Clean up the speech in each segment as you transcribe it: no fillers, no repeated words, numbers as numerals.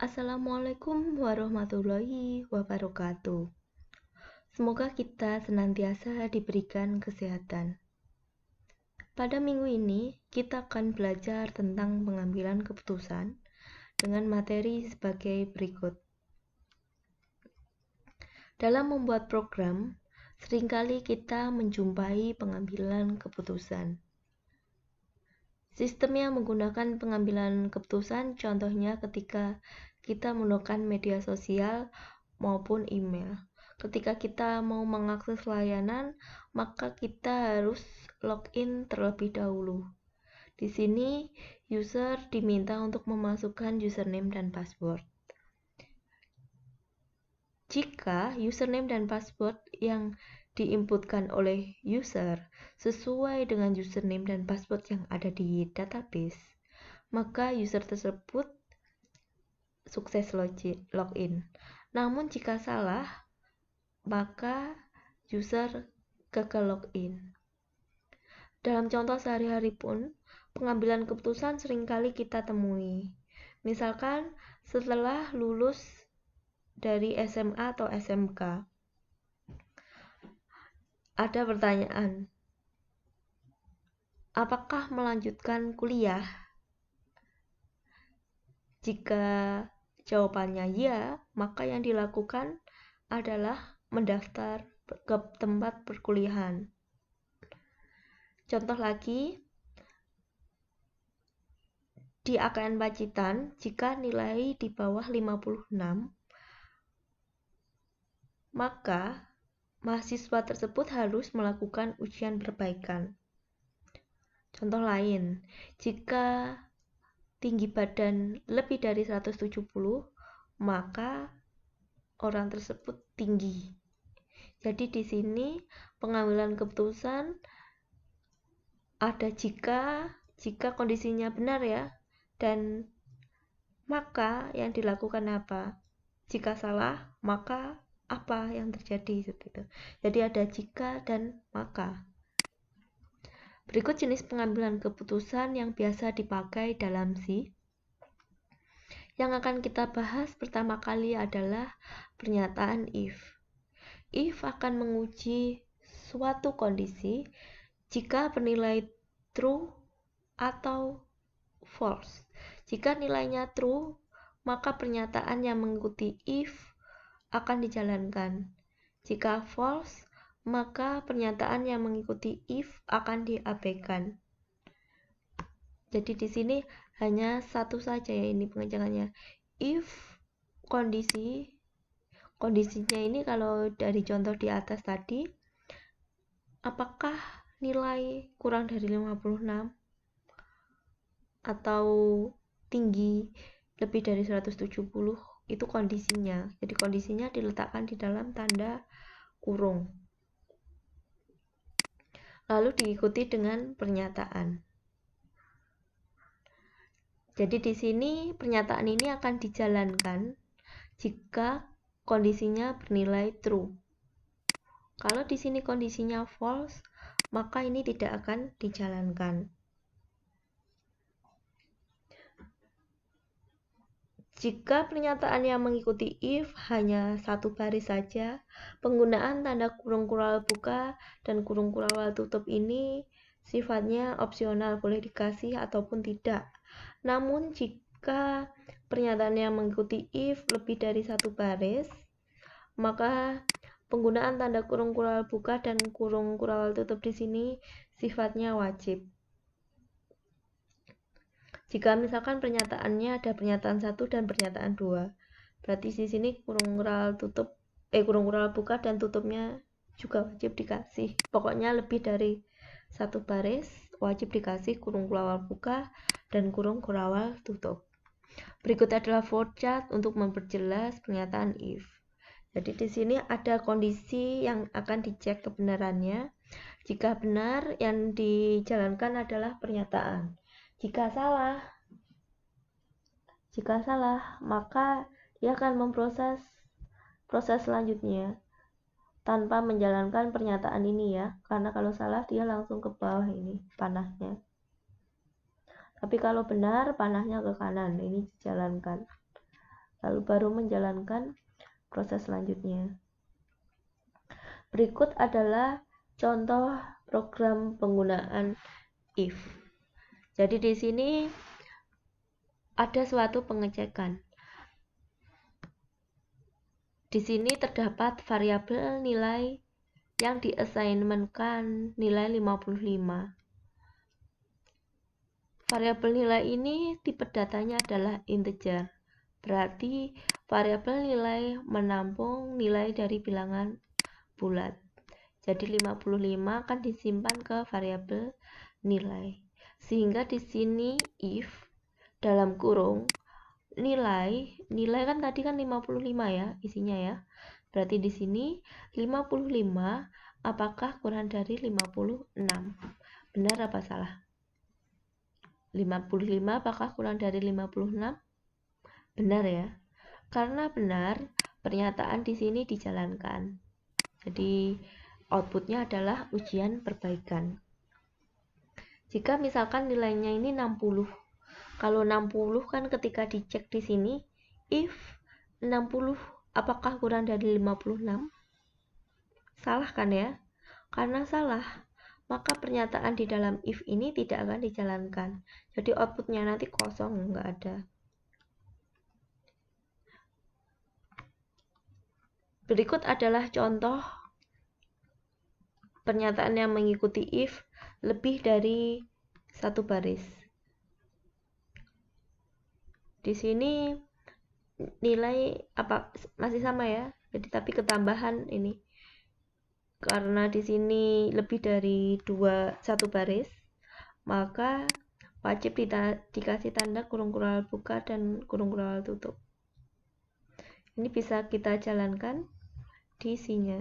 Assalamualaikum warahmatullahi wabarakatuh. Semoga kita senantiasa diberikan kesehatan. Pada minggu ini, kita akan belajar tentang pengambilan keputusan dengan materi sebagai berikut. Dalam membuat program, seringkali kita menjumpai pengambilan keputusan. Sistemnya menggunakan pengambilan keputusan, contohnya ketika kita menggunakan media sosial maupun email. Ketika kita mau mengakses layanan, maka kita harus login terlebih dahulu. Di sini, user diminta untuk memasukkan username dan password. Jika username dan password yang diinputkan oleh user sesuai dengan username dan password yang ada di database, maka user tersebut sukses login. Namun jika salah, maka user gagal login. Dalam contoh sehari-hari pun, pengambilan keputusan seringkali kita temui. Misalkan setelah lulus dari SMA atau SMK, ada pertanyaan, apakah melanjutkan kuliah? Jika jawabannya ya, maka yang dilakukan adalah mendaftar ke tempat perkuliahan. Contoh lagi, di AKN Pacitan, jika nilai di bawah 56, maka mahasiswa tersebut harus melakukan ujian perbaikan. Contoh lain, jika tinggi badan lebih dari 170, maka orang tersebut tinggi. Jadi di sini pengambilan keputusan ada jika kondisinya benar ya, dan maka yang dilakukan apa. Jika salah, maka apa yang terjadi seperti itu. Jadi ada jika dan maka. Berikut jenis pengambilan keputusan yang biasa dipakai dalam SI. Yang akan kita bahas pertama kali adalah pernyataan if. If akan menguji suatu kondisi jika bernilai true atau false. Jika nilainya true, maka pernyataan yang mengikuti if akan dijalankan. Jika false, maka pernyataan yang mengikuti if akan diabaikan. Jadi di sini hanya satu saja ya ini pengejangannya. If kondisinya ini kalau dari contoh di atas tadi, apakah nilai kurang dari 56 atau tinggi lebih dari 170, itu kondisinya. Jadi kondisinya diletakkan di dalam tanda kurung. Lalu diikuti dengan pernyataan. Jadi di sini pernyataan ini akan dijalankan jika kondisinya bernilai true. Kalau di sini kondisinya false, maka ini tidak akan dijalankan. Jika pernyataan yang mengikuti if hanya satu baris saja, penggunaan tanda kurung kural buka dan kurung kural tutup ini sifatnya opsional, boleh dikasih ataupun tidak. Namun jika pernyataan yang mengikuti if lebih dari satu baris, maka penggunaan tanda kurung kural buka dan kurung kural tutup di sini sifatnya wajib. Jika misalkan pernyataannya ada pernyataan 1 dan pernyataan 2, berarti di sini kurung kural buka dan tutupnya juga wajib dikasih. Pokoknya lebih dari satu baris wajib dikasih kurung kural buka dan kurung kural tutup. Berikut adalah flowchart untuk memperjelas pernyataan if. Jadi di sini ada kondisi yang akan dicek kebenarannya. Jika benar, yang dijalankan adalah pernyataan. Jika salah, maka dia akan memproses proses selanjutnya tanpa menjalankan pernyataan ini ya, karena kalau salah dia langsung ke bawah ini panahnya. Tapi kalau benar panahnya ke kanan, ini dijalankan. lalu baru menjalankan proses selanjutnya. Berikut adalah contoh program penggunaan if. Jadi di sini ada suatu pengecekan. Di sini terdapat variabel nilai yang di-assignmentkan nilai 55. Variabel nilai ini tipe datanya adalah integer. Berarti variabel nilai menampung nilai dari bilangan bulat. Jadi 55 akan disimpan ke variabel nilai. Sehingga di sini if dalam kurung nilai kan tadi kan 55 ya isinya ya. Berarti di sini 55 apakah kurang dari 56? Benar apa salah? 55 apakah kurang dari 56? Benar ya. Karena benar, pernyataan di sini dijalankan. Jadi outputnya adalah ujian perbaikan. Jika misalkan nilainya ini 60. Kalau 60 kan ketika dicek di sini, if 60 apakah kurang dari 56? Salah kan ya? Karena salah, maka pernyataan di dalam if ini tidak akan dijalankan. Jadi outputnya nanti kosong, nggak ada. Berikut adalah contoh pernyataan yang mengikuti if lebih dari satu baris. Di sini nilai apa masih sama ya, jadi tapi ketambahan ini karena di sini lebih dari satu baris, maka wajib dikasih tanda kurung kural buka dan kurung kural tutup. Ini bisa kita jalankan di isinya.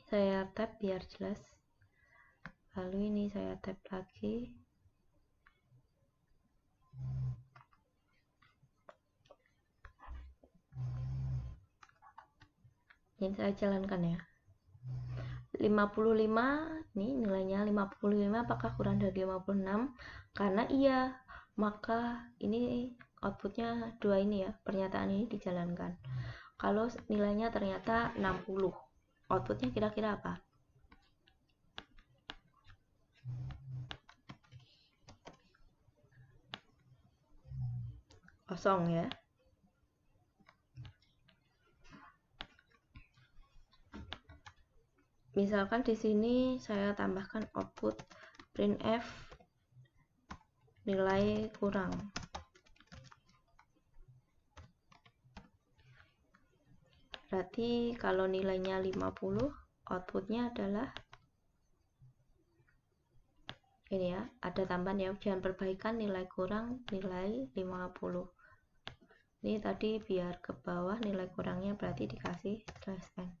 Saya tab biar jelas. Lalu ini saya tab lagi. Ini saya jalankan ya. 55 nih nilainya 55 apakah kurang dari 56? Karena iya, maka ini outputnya 2 ini ya, pernyataan ini dijalankan. Kalau nilainya ternyata 60, outputnya kira-kira apa? Kosong ya. Misalkan di sini saya tambahkan output printf nilai kurang. Berarti kalau nilainya 50, outputnya adalah ini ya, ada tambahan ya, ujian perbaikan nilai kurang nilai 50. Ini tadi biar ke bawah nilai kurangnya berarti dikasih /n.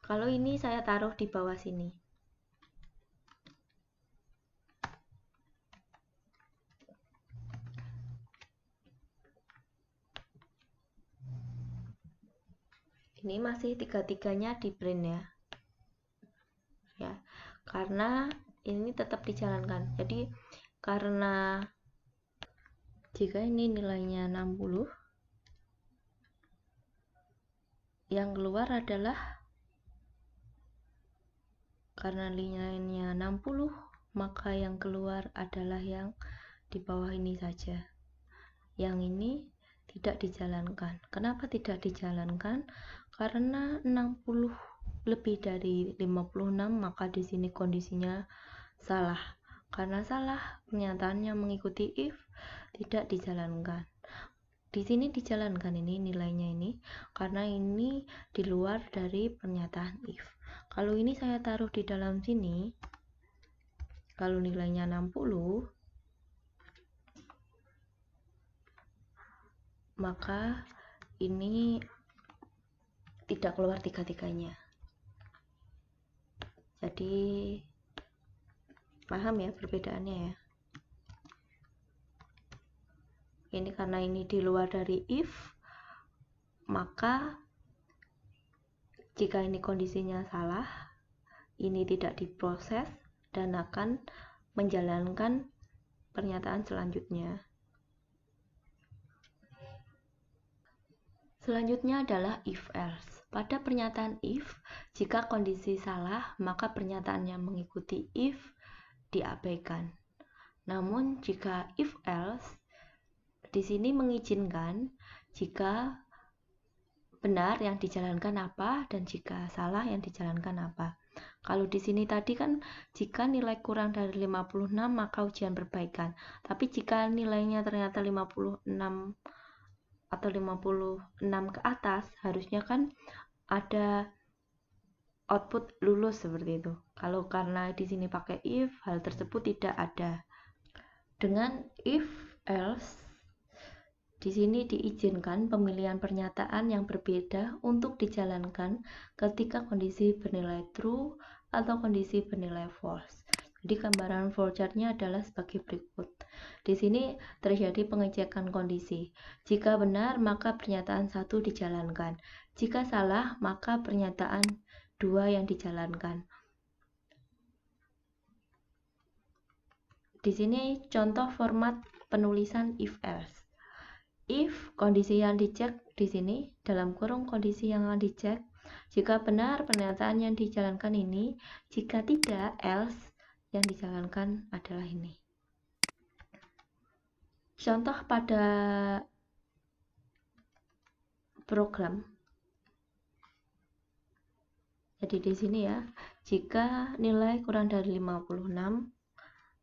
Kalau ini saya taruh di bawah sini. Ini masih tiga-tiganya di print ya. Ya, karena ini tetap dijalankan. Jadi karena jika ini nilainya 60, yang keluar adalah karena nilainya 60, maka yang keluar adalah yang di bawah ini saja. Yang ini tidak dijalankan. Kenapa tidak dijalankan? Karena 60 lebih dari 56, maka di sini kondisinya salah. Karena salah, pernyataannya mengikuti if tidak dijalankan. Di sini dijalankan ini nilainya ini karena ini di luar dari pernyataan if. Kalau ini saya taruh di dalam sini, kalau nilainya 60, maka ini tidak keluar tiga-tiganya. Jadi paham ya perbedaannya ya. Ini karena ini di luar dari if, maka jika ini kondisinya salah, ini tidak diproses dan akan menjalankan pernyataan selanjutnya. Selanjutnya adalah if else. Pada pernyataan if, jika kondisi salah, maka pernyataan yang mengikuti if diabaikan. Namun jika if else di sini mengizinkan jika benar yang dijalankan apa dan jika salah yang dijalankan apa. Kalau di sini tadi kan jika nilai kurang dari 56 maka ujian perbaikan. Tapi jika nilainya ternyata 56 atau 56 ke atas, harusnya kan ada output lulus seperti itu. Kalau karena di sini pakai if, hal tersebut tidak ada. Dengan if else di sini diizinkan pemilihan pernyataan yang berbeda untuk dijalankan ketika kondisi bernilai true atau kondisi bernilai false. Jadi gambaran flowchartnya adalah sebagai berikut. Di sini terjadi pengecekan kondisi. Jika benar, maka pernyataan 1 dijalankan. Jika salah, maka pernyataan 2 yang dijalankan. Di sini contoh format penulisan if else. If kondisi yang dicek di sini dalam kurung kondisi yang akan dicek, jika benar pernyataan yang dijalankan ini, jika tidak else yang dijalankan adalah ini. Contoh pada program. Jadi di sini ya, jika nilai kurang dari 56,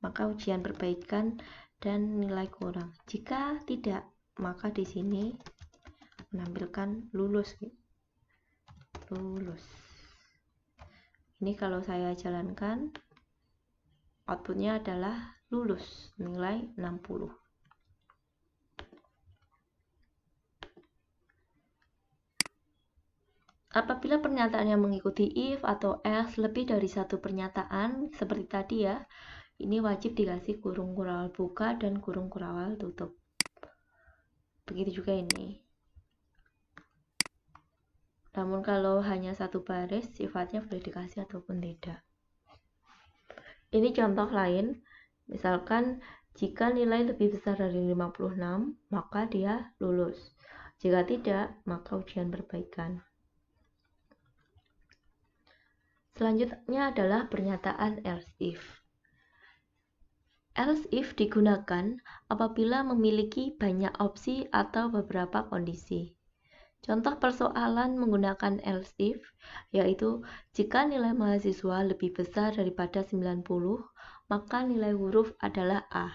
maka ujian perbaikan dan nilai kurang. Jika tidak, maka di sini menampilkan lulus. Lulus. Ini kalau saya jalankan, outputnya adalah lulus, nilai 60. Apabila pernyataan yang mengikuti if atau else lebih dari satu pernyataan, seperti tadi ya, ini wajib dikasih kurung kurawal buka dan kurung kurawal tutup. Begitu juga ini. Namun kalau hanya satu baris, sifatnya boleh dikasih ataupun tidak. Ini contoh lain, misalkan jika nilai lebih besar dari 56, maka dia lulus. Jika tidak, maka ujian perbaikan. Selanjutnya adalah pernyataan else if. Else if digunakan apabila memiliki banyak opsi atau beberapa kondisi. Contoh persoalan menggunakan else if yaitu jika nilai mahasiswa lebih besar daripada 90, maka nilai huruf adalah A.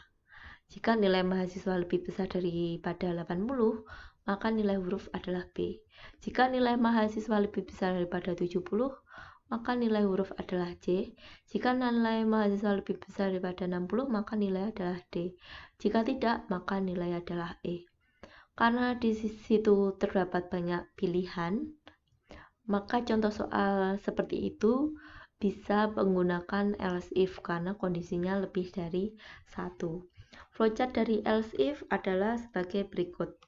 Jika nilai mahasiswa lebih besar daripada 80, maka nilai huruf adalah B. Jika nilai mahasiswa lebih besar daripada 70, maka nilai huruf adalah C. Jika nilai mahasiswa lebih besar daripada 60, maka nilai adalah D. Jika tidak, maka nilai adalah E. Karena di situ terdapat banyak pilihan, maka contoh soal seperti itu bisa menggunakan else if karena kondisinya lebih dari satu. Flowchart dari else if adalah sebagai berikut.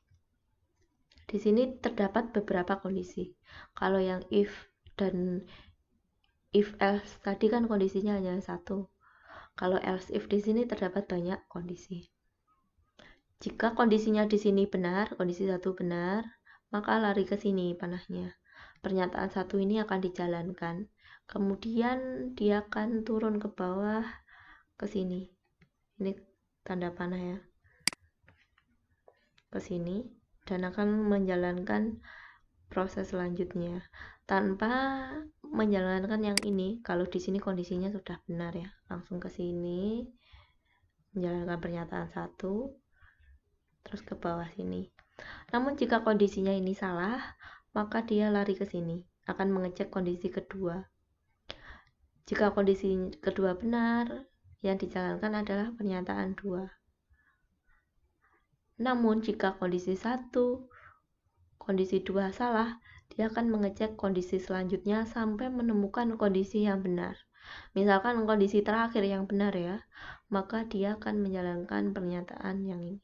Di sini terdapat beberapa kondisi. Kalau yang if dan if else tadi kan kondisinya hanya satu. Kalau else if di sini terdapat banyak kondisi. Jika kondisinya di sini benar, kondisi 1 benar, maka lari ke sini panahnya. Pernyataan 1 ini akan dijalankan. Kemudian dia akan turun ke bawah ke sini. Ini tanda panah ya. Ke sini dan akan menjalankan proses selanjutnya tanpa menjalankan yang ini. Kalau di sini kondisinya sudah benar ya, langsung ke sini menjalankan pernyataan 1 terus ke bawah sini. Namun jika kondisinya ini salah, maka dia lari ke sini akan mengecek kondisi kedua. Jika kondisi kedua benar, yang dijalankan adalah pernyataan 2. Namun jika kondisi 1, kondisi 2 salah, dia akan mengecek kondisi selanjutnya sampai menemukan kondisi yang benar. Misalkan kondisi terakhir yang benar ya, maka dia akan menjalankan pernyataan yang ini.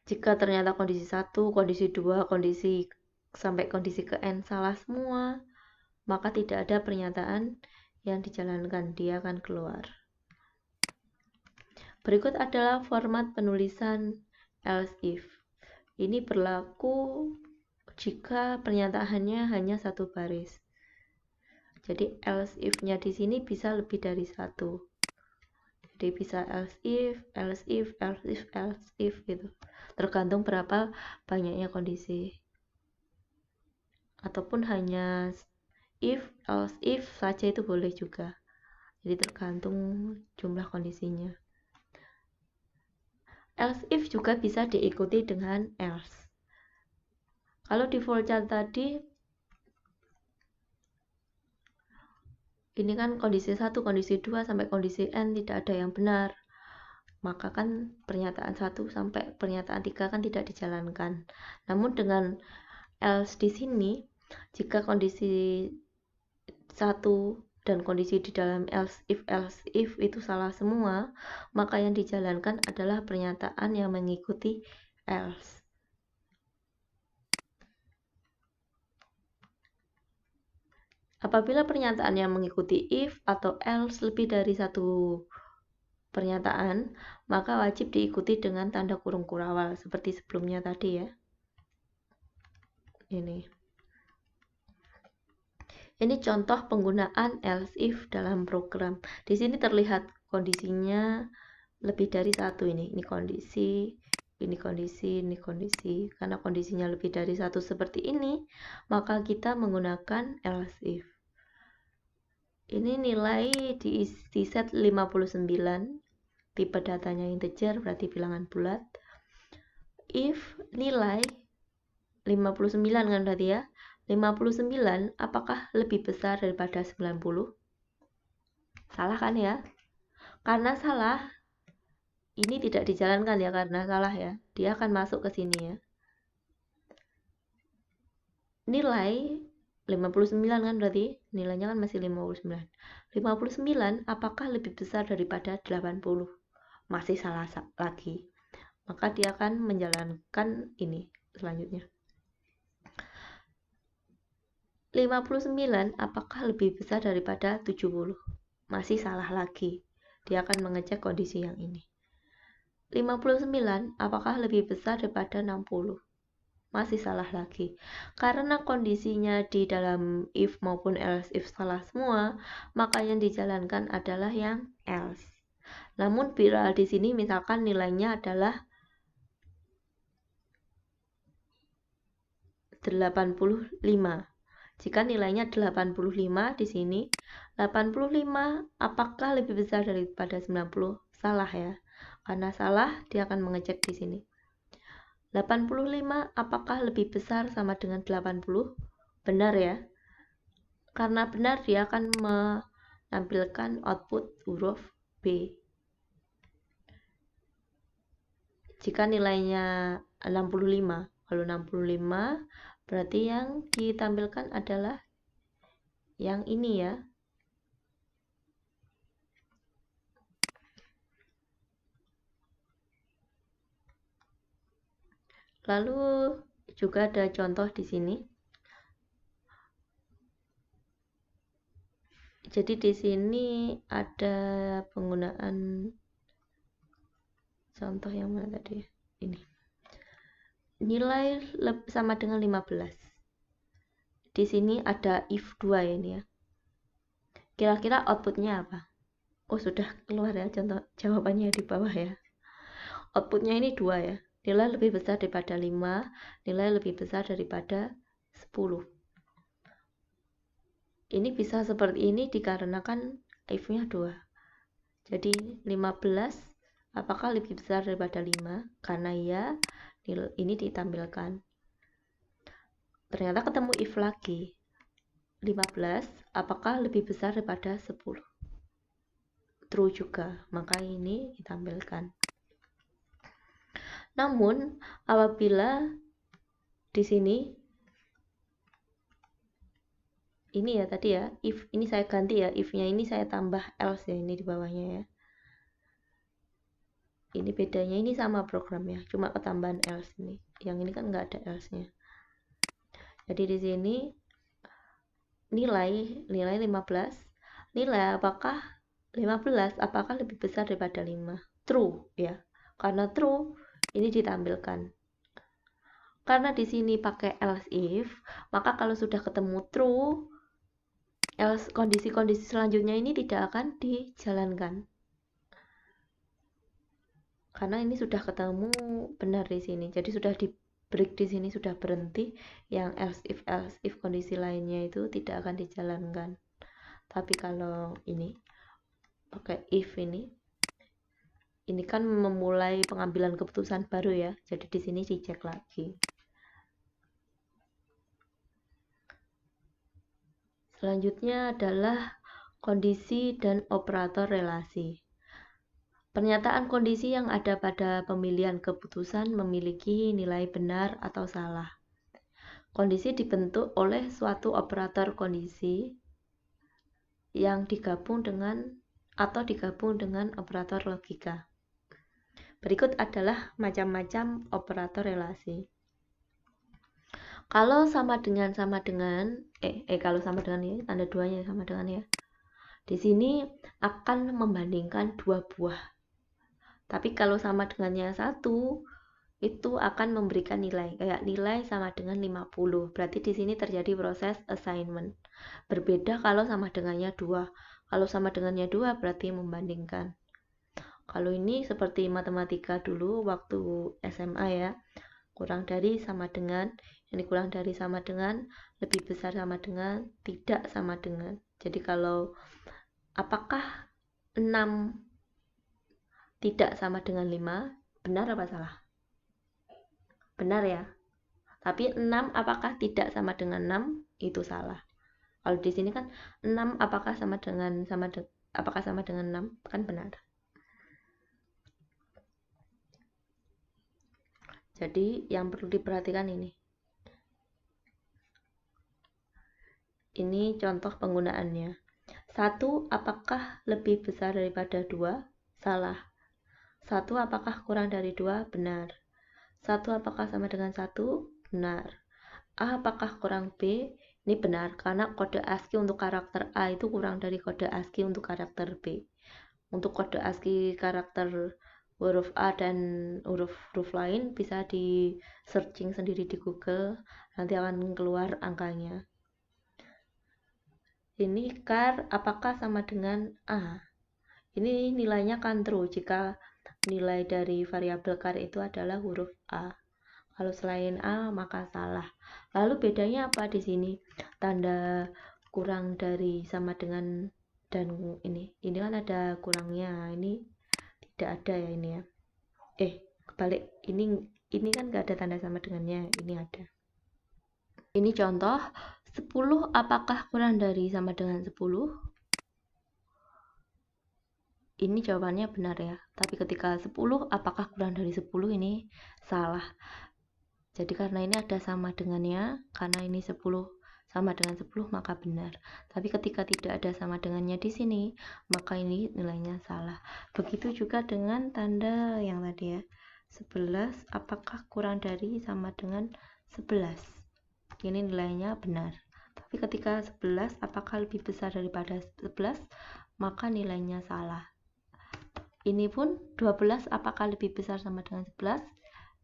Jika ternyata kondisi 1, kondisi 2, kondisi sampai kondisi ke N salah semua, maka tidak ada pernyataan yang dijalankan, dia akan keluar. Berikut adalah format penulisan else if. Ini berlaku jika pernyataannya hanya satu baris. Jadi else if-nya di sini bisa lebih dari satu. Jadi bisa else if, else if, else if, else if gitu. Tergantung berapa banyaknya kondisi. Ataupun hanya if, else if saja itu boleh juga. Jadi tergantung jumlah kondisinya. Else if juga bisa diikuti dengan else. Kalau di flowchart tadi, ini kan kondisi 1, kondisi 2 sampai kondisi n tidak ada yang benar. Maka kan pernyataan 1 sampai pernyataan 3 kan tidak dijalankan. Namun dengan else di sini, jika kondisi 1 dan kondisi di dalam else if itu salah semua, maka yang dijalankan adalah pernyataan yang mengikuti else. Apabila pernyataan yang mengikuti if atau else lebih dari satu pernyataan, maka wajib diikuti dengan tanda kurung kurawal seperti sebelumnya tadi ya. Ini contoh penggunaan else if dalam program. Di sini terlihat kondisinya lebih dari satu ini. Ini kondisi, ini kondisi, ini kondisi. Karena kondisinya lebih dari satu seperti ini, maka kita menggunakan else if. Ini nilai di set 59. Tipe datanya integer berarti bilangan bulat. If nilai 59 kan berarti ya. 59 apakah lebih besar daripada 90? Salah kan ya? Karena salah, ini tidak dijalankan ya, karena salah ya. Dia akan masuk ke sini ya. Nilai 59 kan berarti nilainya kan masih 59. 59 apakah lebih besar daripada 80? Masih salah lagi. Maka dia akan menjalankan ini selanjutnya. 59 apakah lebih besar daripada 70? Masih salah lagi. Dia akan mengecek kondisi yang ini. 59 apakah lebih besar daripada 60? Masih salah lagi. Karena kondisinya di dalam if maupun else if salah semua, maka yang dijalankan adalah yang else. Namun bila di sini misalkan nilainya adalah 85. Jika nilainya 85 di sini, 85 apakah lebih besar daripada 90? Salah ya. Karena salah, dia akan mengecek di sini. 85 apakah lebih besar sama dengan 80? Benar ya. Karena benar, dia akan menampilkan output huruf B. Jika nilainya 65, kalau 65 berarti yang ditampilkan adalah yang ini ya. Lalu juga ada contoh di sini. Jadi di sini ada penggunaan contoh yang mana tadi? Ini. Nilai sama dengan 15. Di sini ada if 2 ya ini ya. Kira-kira outputnya apa? Oh, sudah keluar ya contoh jawabannya di bawah ya. Outputnya ini 2 ya. Nilai lebih besar daripada 5, nilai lebih besar daripada 10. Ini bisa seperti ini dikarenakan if-nya 2. Jadi 15 apakah lebih besar daripada 5? Karena ya, ini ditampilkan. Ternyata ketemu if lagi. 15 apakah lebih besar daripada 10? True juga, maka ini ditampilkan. Namun apabila di sini ini ya tadi ya, if ini saya ganti ya, if-nya ini saya tambah else ya, ini di bawahnya ya. Ini bedanya, ini sama programnya, cuma ketambahan else ini. Yang ini kan nggak ada else-nya. Jadi di sini nilai 15, nilai apakah 15 apakah lebih besar daripada 5? True ya. Karena true ini ditampilkan. Karena di sini pakai else if, maka kalau sudah ketemu true, else kondisi-kondisi selanjutnya ini tidak akan dijalankan. Karena ini sudah ketemu benar di sini. Jadi sudah di break di sini, sudah berhenti. Yang else if kondisi lainnya itu tidak akan dijalankan. Tapi kalau ini pakai if ini kan memulai pengambilan keputusan baru ya. Jadi di sini dicek lagi. Selanjutnya adalah kondisi dan operator relasi. Pernyataan kondisi yang ada pada pemilihan keputusan memiliki nilai benar atau salah. Kondisi dibentuk oleh suatu operator kondisi yang digabung dengan operator logika. Berikut adalah macam-macam operator relasi. Kalau sama dengan kalau sama dengan ya, tanda duanya sama dengan ya. Di sini akan membandingkan dua buah. Tapi kalau sama dengannya 1, itu akan memberikan nilai. Kayak nilai sama dengan 50. Berarti di sini terjadi proses assignment. Berbeda kalau sama dengannya 2. Kalau sama dengannya 2 berarti membandingkan. Kalau ini seperti matematika dulu waktu SMA ya. Kurang dari sama dengan, ini kurang dari sama dengan, lebih besar sama dengan, tidak sama dengan. Jadi kalau apakah 6 tidak sama dengan 5, benar apa salah? Benar ya. Tapi 6 apakah tidak sama dengan 6? Itu salah. Kalau di sini kan 6 apakah sama dengan 6? Kan benar. Jadi yang perlu diperhatikan ini. Ini contoh penggunaannya. 1 apakah lebih besar daripada 2? Salah. 1 apakah kurang dari 2? Benar. 1 apakah sama dengan 1? Benar. A apakah kurang B? Ini benar, karena kode ASCII untuk karakter A itu kurang dari kode ASCII untuk karakter B. Untuk kode ASCII karakter huruf A dan huruf lain bisa di searching sendiri di Google, nanti akan keluar angkanya. Ini char apakah sama dengan A? Ini nilainya kan true jika nilai dari variabel char itu adalah huruf A. Kalau selain A maka salah. Lalu bedanya apa di sini? Tanda kurang dari sama dengan dan ini kan ada kurangnya, ini tidak ada ya ini ya. Kebalik, ini kan gak ada tanda sama dengannya, ini ada. Ini contoh 10 apakah kurang dari sama dengan 10? Ini jawabannya benar ya, tapi ketika 10 apakah kurang dari 10 ini salah. Jadi karena ini ada sama dengannya, karena ini 10 sama dengan 10 maka benar. Tapi ketika tidak ada sama dengannya di sini, maka ini nilainya salah. Begitu juga dengan tanda yang tadi ya. 11 apakah kurang dari sama dengan 11? Ini nilainya benar. Tapi ketika 11 apakah lebih besar daripada 11? Maka nilainya salah. Ini pun 12 apakah lebih besar sama dengan 11?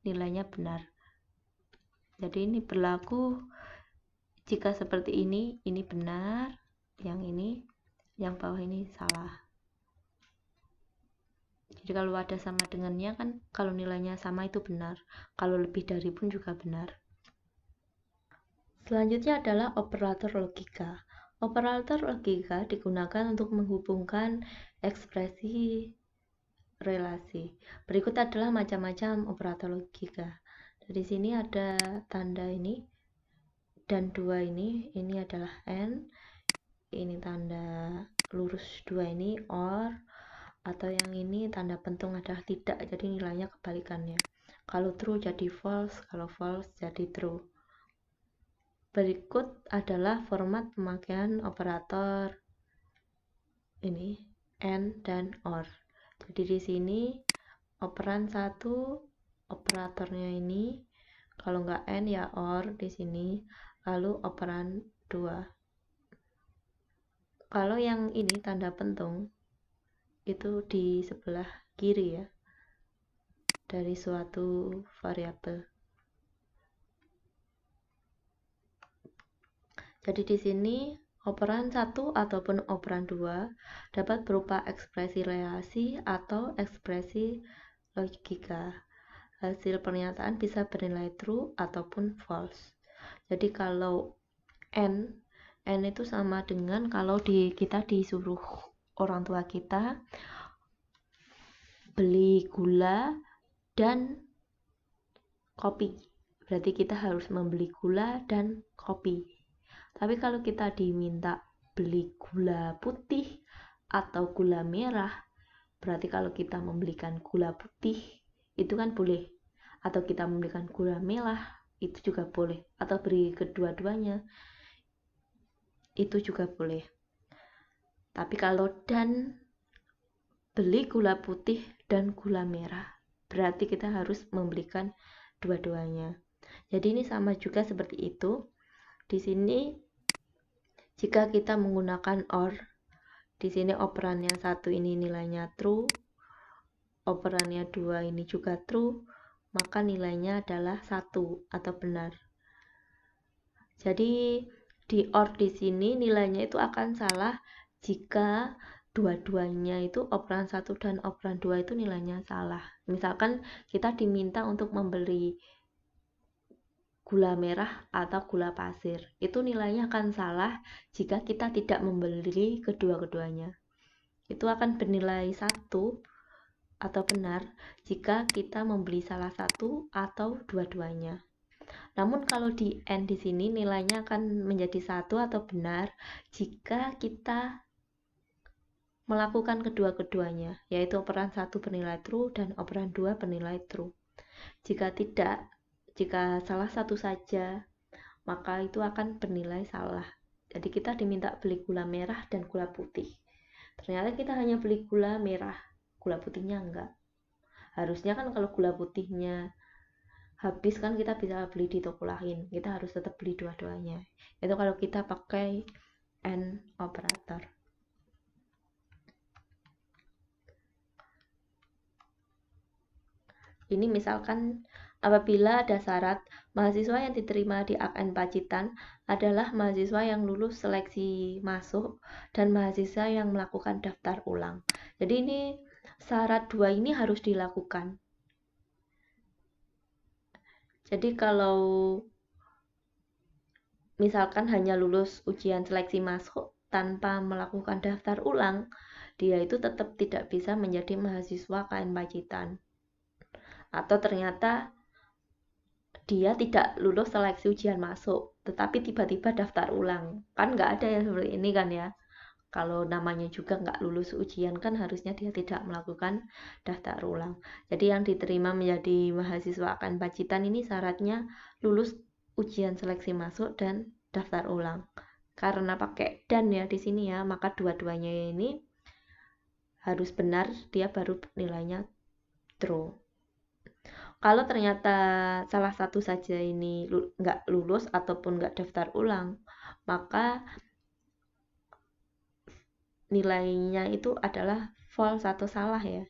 Nilainya benar. Jadi ini berlaku jika seperti ini benar, yang ini, yang bawah ini salah. Jadi kalau ada sama dengannya kan, kalau nilainya sama itu benar, kalau lebih dari pun juga benar. Selanjutnya adalah operator logika. Operator logika digunakan untuk menghubungkan ekspresi relasi. Berikut adalah macam-macam operator logika. Dari sini ada tanda ini dan 2 ini adalah and, ini tanda lurus 2 ini or, atau yang ini tanda pentung adalah tidak, jadi nilainya kebalikannya. Kalau true jadi false, kalau false jadi true. Berikut adalah format pemakaian operator ini and dan or. Jadi di sini operan 1 operatornya ini, kalau nggak and ya or di sini, lalu operan 2. Kalau yang ini tanda pentung itu di sebelah kiri ya dari suatu variabel. Jadi di sini operan 1 ataupun operan 2 dapat berupa ekspresi relasi atau ekspresi logika. Hasil pernyataan bisa bernilai true ataupun false. Jadi kalau N itu sama dengan kalau kita disuruh orang tua kita beli gula dan kopi. Berarti kita harus membeli gula dan kopi. Tapi kalau kita diminta beli gula putih atau gula merah, berarti kalau kita membelikan gula putih itu kan boleh, atau kita membelikan gula merah itu juga boleh, atau beri kedua-duanya itu juga boleh. Tapi kalau dan beli gula putih dan gula merah, berarti kita harus membelikan dua-duanya. Jadi ini sama juga seperti itu. Di sini jika kita menggunakan OR, di sini operannya 1 ini nilainya true, operannya 2 ini juga true, maka nilainya adalah 1 atau benar. Jadi di OR di sini nilainya itu akan salah jika dua-duanya itu operan 1 dan operan 2 itu nilainya salah. Misalkan kita diminta untuk membeli gula merah atau gula pasir, itu nilainya akan salah jika kita tidak membeli kedua-keduanya. Itu akan bernilai 1 atau benar jika kita membeli salah satu atau dua-duanya. Namun kalau di N di sini nilainya akan menjadi 1 atau benar jika kita melakukan kedua-keduanya, yaitu operan 1 bernilai true dan operan 2 bernilai true. Jika tidak, jika salah satu saja, maka itu akan bernilai salah. Jadi kita diminta beli gula merah dan gula putih. Ternyata kita hanya beli gula merah, gula putihnya enggak. Harusnya kan kalau gula putihnya habis kan kita bisa beli di toko lain. Kita harus tetap beli dua-duanya. Itu kalau kita pakai AND operator. Ini misalkan apabila ada syarat mahasiswa yang diterima di AKN Pacitan adalah mahasiswa yang lulus seleksi masuk dan mahasiswa yang melakukan daftar ulang. Jadi ini syarat 2 ini harus dilakukan. Jadi kalau misalkan hanya lulus ujian seleksi masuk tanpa melakukan daftar ulang, dia itu tetap tidak bisa menjadi mahasiswa KN Pacitan. Atau ternyata dia tidak lulus seleksi ujian masuk, tetapi tiba-tiba daftar ulang. Kan nggak ada yang seperti ini kan ya. Kalau namanya juga nggak lulus ujian kan harusnya dia tidak melakukan daftar ulang. Jadi yang diterima menjadi mahasiswa KN Pacitan ini syaratnya lulus ujian seleksi masuk dan daftar ulang. Karena pakai dan ya di sini ya, maka dua-duanya ini harus benar, dia baru nilainya true. Kalau ternyata salah satu saja ini nggak lulus ataupun nggak daftar ulang, maka nilainya itu adalah false atau salah ya.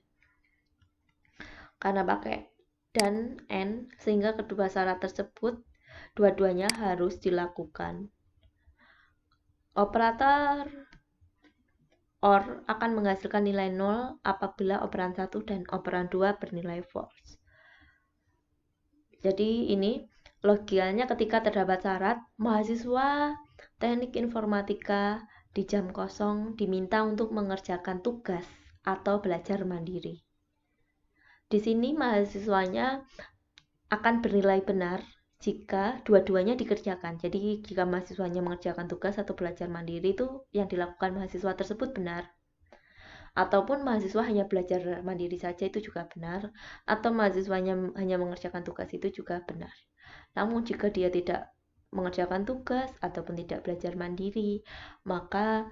Karena pakai dan and, sehingga kedua syarat tersebut dua-duanya harus dilakukan. Operator OR akan menghasilkan nilai 0 apabila operan 1 dan operan 2 bernilai false. Jadi ini logikanya ketika terdapat syarat, mahasiswa teknik informatika di jam kosong diminta untuk mengerjakan tugas atau belajar mandiri. Di sini mahasiswanya akan bernilai benar jika dua-duanya dikerjakan. Jadi jika mahasiswanya mengerjakan tugas atau belajar mandiri itu yang dilakukan mahasiswa tersebut benar. Ataupun mahasiswa hanya belajar mandiri saja itu juga benar, atau mahasiswanya hanya mengerjakan tugas itu juga benar. Namun jika dia tidak mengerjakan tugas ataupun tidak belajar mandiri, maka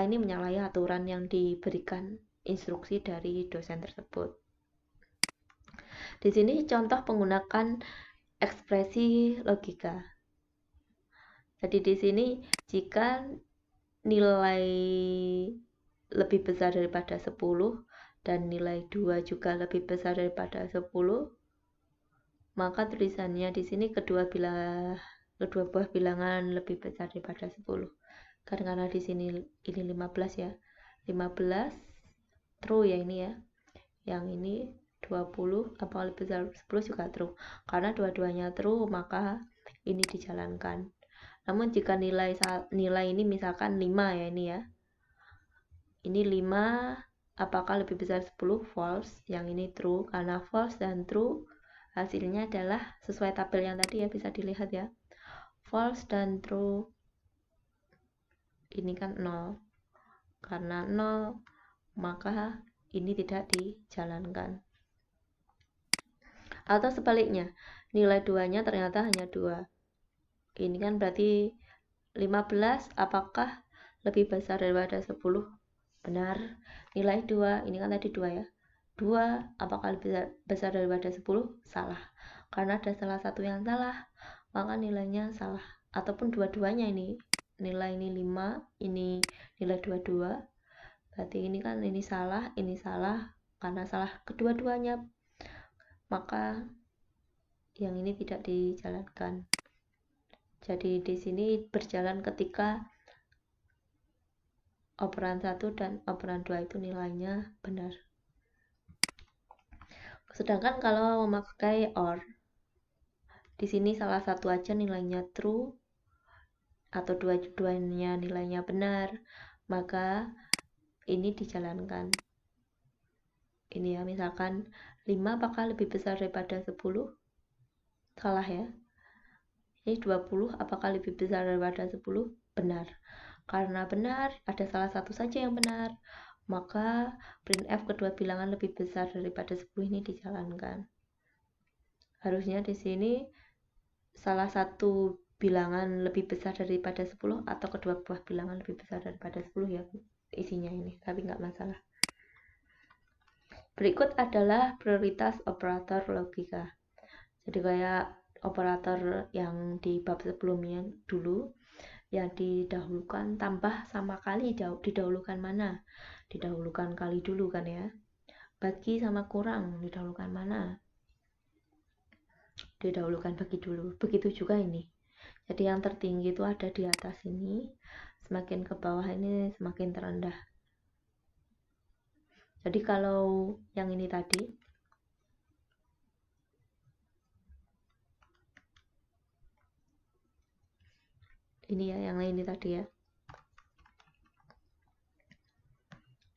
ini menyalahi aturan yang diberikan instruksi dari dosen tersebut. Di sini contoh penggunaan ekspresi logika. Jadi di sini jika nilai lebih besar daripada 10 dan nilai 2 juga lebih besar daripada 10, maka tulisannya di sini kedua buah bilangan lebih besar daripada 10. Karena di sini ini 15 ya. 15 true ya ini ya. Yang ini 20 apa lebih besar 10 juga true. Karena dua-duanya true, maka ini dijalankan. Namun jika nilai ini misalkan 5 ya ini ya. Ini 5, apakah lebih besar 10? False. Yang ini true. Karena false dan true hasilnya adalah sesuai tabel yang tadi ya, bisa dilihat ya. False dan true ini kan 0. Karena 0, maka ini tidak dijalankan. Atau sebaliknya, nilai 2-nya ternyata hanya 2. Ini kan berarti 15 apakah lebih besar daripada 10? Benar. Nilai 2, ini kan tadi 2 ya. 2 apakah lebih besar daripada 10? Salah. Karena ada salah satu yang salah, maka nilainya salah. Ataupun dua-duanya ini. Nilai ini 5, ini nilai 22. Berarti ini kan ini salah. Karena salah kedua-duanya, maka yang ini tidak dijalankan. Jadi di sini berjalan ketika operan 1 dan operan 2 itu nilainya benar. Sedangkan kalau memakai OR, di sini salah satu aja nilainya true atau dua-duanya nilainya benar, maka ini dijalankan. Ini ya, misalkan 5 apakah lebih besar daripada 10? Salah ya. Ini 20 apakah lebih besar daripada 10? Benar. Karena benar, ada salah satu saja yang benar, maka printf kedua bilangan lebih besar daripada 10 ini dijalankan. Harusnya di sini salah satu bilangan lebih besar daripada 10 atau kedua buah bilangan lebih besar daripada 10 ya isinya ini, tapi nggak masalah. Berikut adalah prioritas operator logika. Jadi kayak operator yang di bab sebelumnya dulu, yang didahulukan tambah sama kali, didahulukan mana? Didahulukan kali dulu kan ya. Bagi sama kurang didahulukan mana? Didahulukan bagi dulu. Begitu juga ini. Jadi yang tertinggi itu ada di atas ini, semakin ke bawah ini semakin terendah. Jadi kalau yang ini tadi, ini ya, yang ini tadi ya.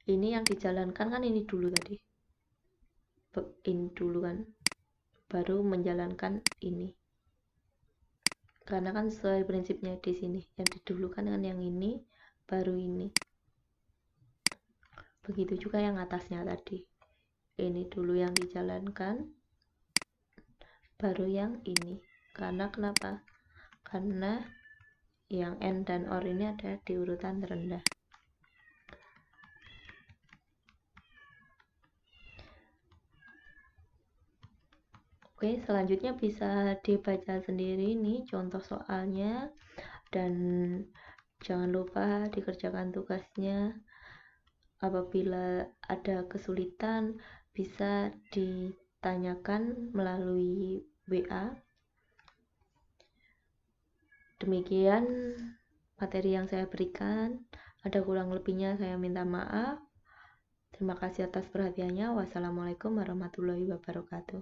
Ini yang dijalankan kan ini dulu tadi. Ini dulu kan. Baru menjalankan ini. Karena kan sesuai prinsipnya di sini. Yang didulukan kan yang ini, baru ini. Begitu juga yang atasnya tadi. Ini dulu yang dijalankan, baru yang ini. Karena kenapa? Karena yang N dan OR ini ada di urutan terendah. Oke, selanjutnya bisa dibaca sendiri nih contoh soalnya, dan jangan lupa dikerjakan tugasnya. Apabila ada kesulitan bisa ditanyakan melalui WA. Demikian materi yang saya berikan, ada kurang lebihnya saya minta maaf. Terima kasih atas perhatiannya. Wassalamualaikum warahmatullahi wabarakatuh.